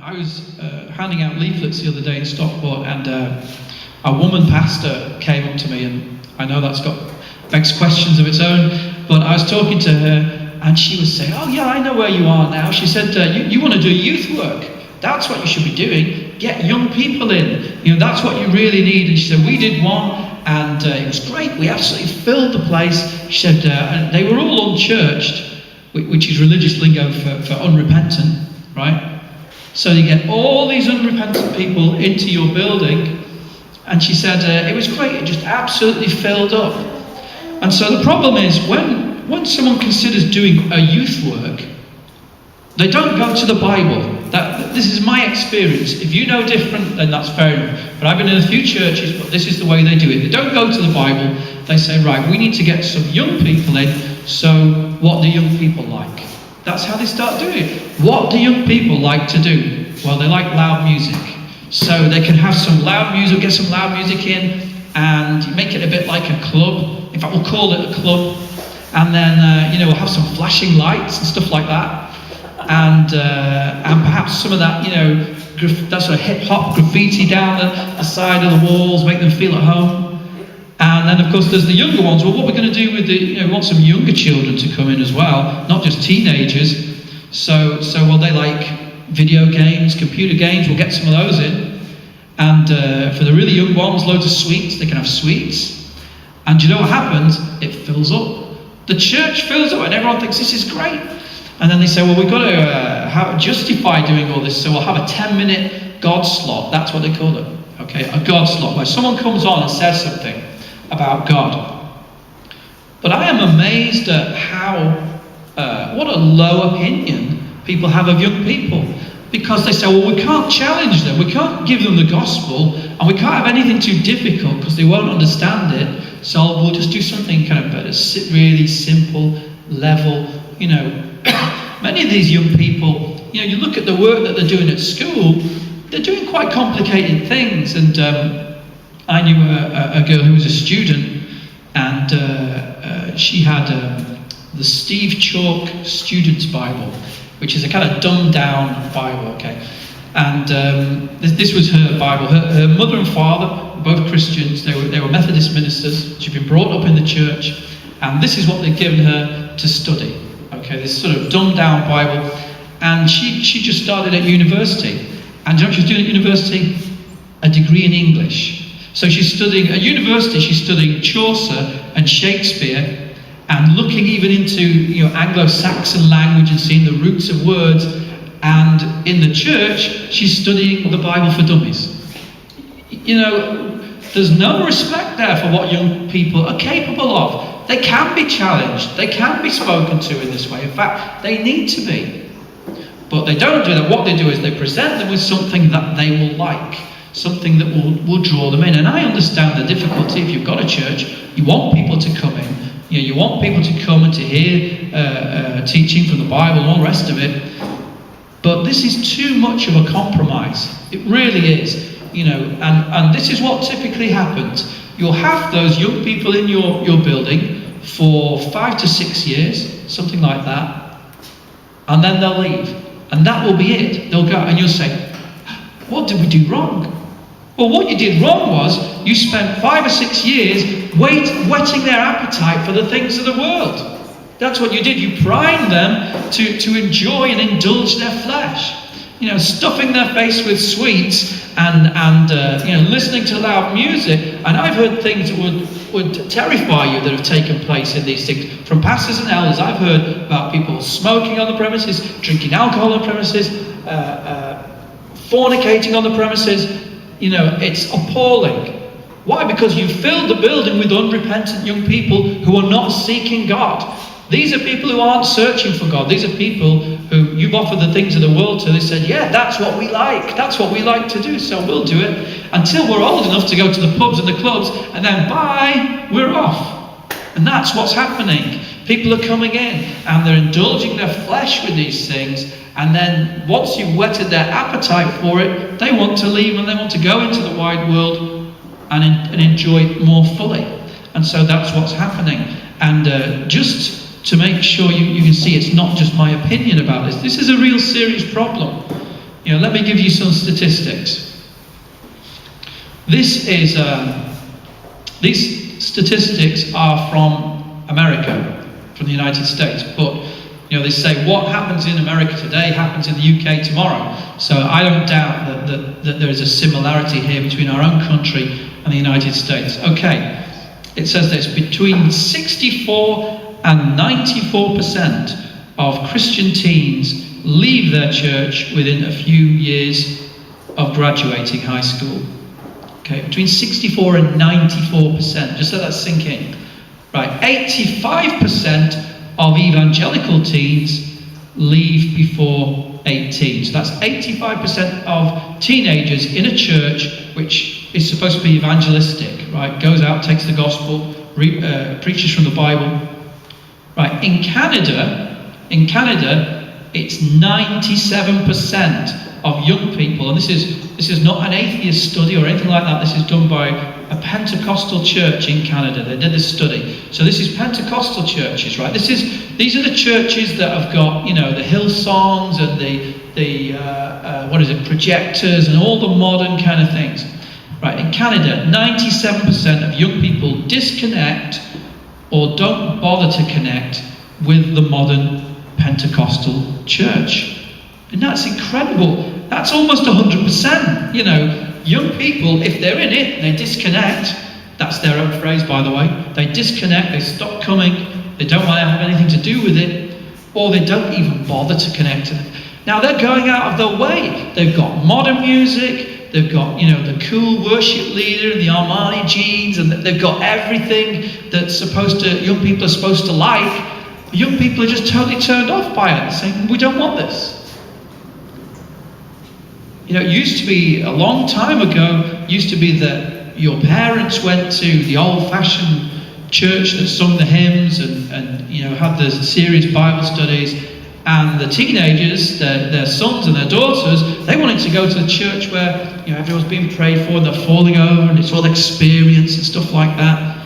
I was handing out leaflets the other day in Stockport, and a woman pastor came up to me, and I know that's got begs questions of its own, but I was talking to her, and she was saying, "Oh yeah, I know where you are now." She said, you want to do youth work. That's what you should be doing. Get young people in. You know, that's what you really need. And she said, we did one, and it was great. We absolutely filled the place. She said, and they were all unchurched, which is religious lingo for unrepentant, right? So you get all these unrepentant people into your building, and she said, it was great. It just absolutely filled up. And so the problem is, when someone considers doing a youth work, they don't go to the Bible. This is my experience. If you know different, then that's fair enough. But I've been in a few churches, but this is the way they do it. They don't go to the Bible. They say, right, we need to get some young people in, so what do young people like? That's how they start doing it. What do young people like to do? Well, they like loud music. So they can have some loud music, get some loud music in, and make it a bit like a club. In fact, we'll call it a club. And then, we'll have some flashing lights and stuff like that. And perhaps some of that, that sort of hip-hop graffiti down the side of the walls, make them feel at home. And then, of course, there's the younger ones. Well, what we're going to do with we want some younger children to come in as well, not just teenagers. So they like video games, computer games. We'll get some of those in. And for the really young ones, loads of sweets. They can have sweets. And do you know what happens? It fills up. The church fills up, and everyone thinks this is great. And then they say, well, we've got to justify doing all this, so we'll have a 10-minute God slot. That's what they call it, okay? A God slot, where someone comes on and says something about God. But I am amazed at what a low opinion people have of young people. Because they say, well, we can't challenge them, we can't give them the gospel, and we can't have anything too difficult because they won't understand it, so we'll just do something kind of really simple, level, Many of these young people, you look at the work that they're doing at school, they're doing quite complicated things. And I knew a girl who was a student, and she had the Steve Chalk Student's Bible, which is a kind of dumbed-down Bible, okay? And this was her Bible. Her mother and father were both Christians. They were Methodist ministers. She'd been brought up in the church, and this is what they'd given her to study. Okay, this sort of dumbed-down Bible, and she just started at university. And do you know what she's doing at university? A degree in English. So she's studying at university. She's studying Chaucer and Shakespeare, and looking even into Anglo-Saxon language and seeing the roots of words. And in the church, she's studying the Bible for dummies. There's no respect there for what young people are capable of. They can be challenged. They can be spoken to in this way. In fact, they need to be. But they don't do that. What they do is they present them with something that they will like, something that will draw them in. And I understand the difficulty. If you've got a church, you want people to come in. You want people to come and to hear teaching from the Bible and all the rest of it. But this is too much of a compromise. It really is. And this is what typically happens. You'll have those young people in your building for 5 to 6 years, something like that, and then they'll leave. And that will be it. They'll go, and you'll say, what did we do wrong? Well, what you did wrong was you spent 5 or 6 years whetting their appetite for the things of the world. That's what you did. You primed them to enjoy and indulge their flesh. Stuffing their face with sweets and listening to loud music. And I've heard things that would terrify you that have taken place in these things. From pastors and elders, I've heard about people smoking on the premises, drinking alcohol on the premises, fornicating on the premises. It's appalling. Why? Because you filled the building with unrepentant young people who are not seeking God. These are people who aren't searching for God. These are people who you've offered the things of the world to. They said, yeah, that's what we like. That's what we like to do, so we'll do it until we're old enough to go to the pubs and the clubs, and then bye, we're off. And that's what's happening. People are coming in, and they're indulging their flesh with these things, and then once you've whetted their appetite for it, they want to leave and they want to go into the wide world and enjoy it more fully. And so that's what's happening. And just to make sure you can see it's not just my opinion about this. This is a real serious problem. Let me give you some statistics. These statistics are from America, from the United States, but they say what happens in America today happens in the UK tomorrow. So I don't doubt that there is a similarity here between our own country and the United States. Okay, it says this: between 64 and 94% of Christian teens leave their church within a few years of graduating high school. Okay, between 64 and 94%. Just let that sink in. Right, 85% of evangelical teens leave before 18. So that's 85% of teenagers in a church which is supposed to be evangelistic, right? Goes out, takes the gospel, preaches from the Bible. Right, in Canada, it's 97% of young people, and this is not an atheist study or anything like that. This is done by a Pentecostal church in Canada. They did this study. So this is Pentecostal churches, right? These are the churches that have got, the Hillsongs and the projectors and all the modern kind of things. Right, in Canada, 97% of young people disconnect or don't bother to connect with the modern Pentecostal church. And that's incredible. That's almost 100%. Young people, if they're in it, they disconnect. That's their own phrase, by the way. They disconnect, they stop coming, they don't want to have anything to do with it, or they don't even bother to connect. Now they're going out of their way. They've got modern music, they've got, the cool worship leader and the Armani jeans, and they've got everything that's young people are supposed to like. Young people are just totally turned off by it, saying, we don't want this. It used to be, a long time ago, used to be that your parents went to the old-fashioned church that sung the hymns and had the serious Bible studies, and the teenagers, their sons and their daughters, they wanted to go to the church where everyone's being prayed for and they're falling over and it's all experience and stuff like that.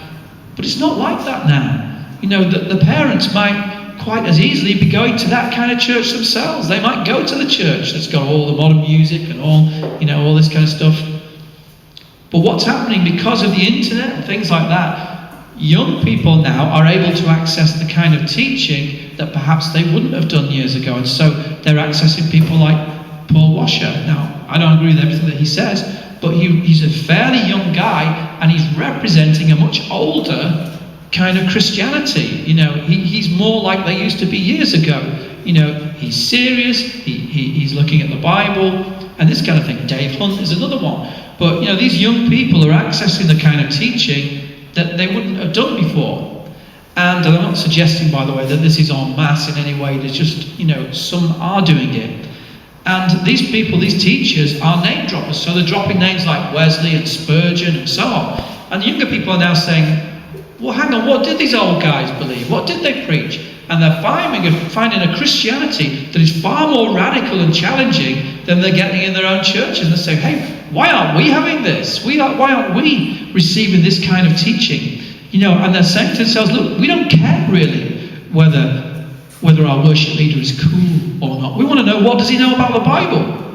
But it's not like that now. The parents might quite as easily be going to that kind of church themselves. They might go to the church that's got all the modern music and all this kind of stuff. But what's happening because of the internet and things like that, young people now are able to access the kind of teaching that perhaps they wouldn't have done years ago. And so they're accessing people like Paul Washer. Now, I don't agree with everything that he says, but he's a fairly young guy and he's representing a much older kind of Christianity. He's more like they used to be years ago. He's serious, he's looking at the Bible, and this kind of thing. Dave Hunt is another one. But, these young people are accessing the kind of teaching that they wouldn't have done before. And I'm not suggesting, by the way, that this is en masse in any way. There's just, some are doing it. And these people, these teachers, are name droppers. So they're dropping names like Wesley and Spurgeon and so on. And the younger people are now saying, well, hang on, what did these old guys believe? What did they preach? And they're finding a Christianity that is far more radical and challenging than they're getting in their own churches. And they're saying, hey, why aren't we having this? Why aren't we receiving this kind of teaching? And they're saying to themselves, look, we don't care really whether our worship leader is cool or not. We want to know, what does he know about the Bible?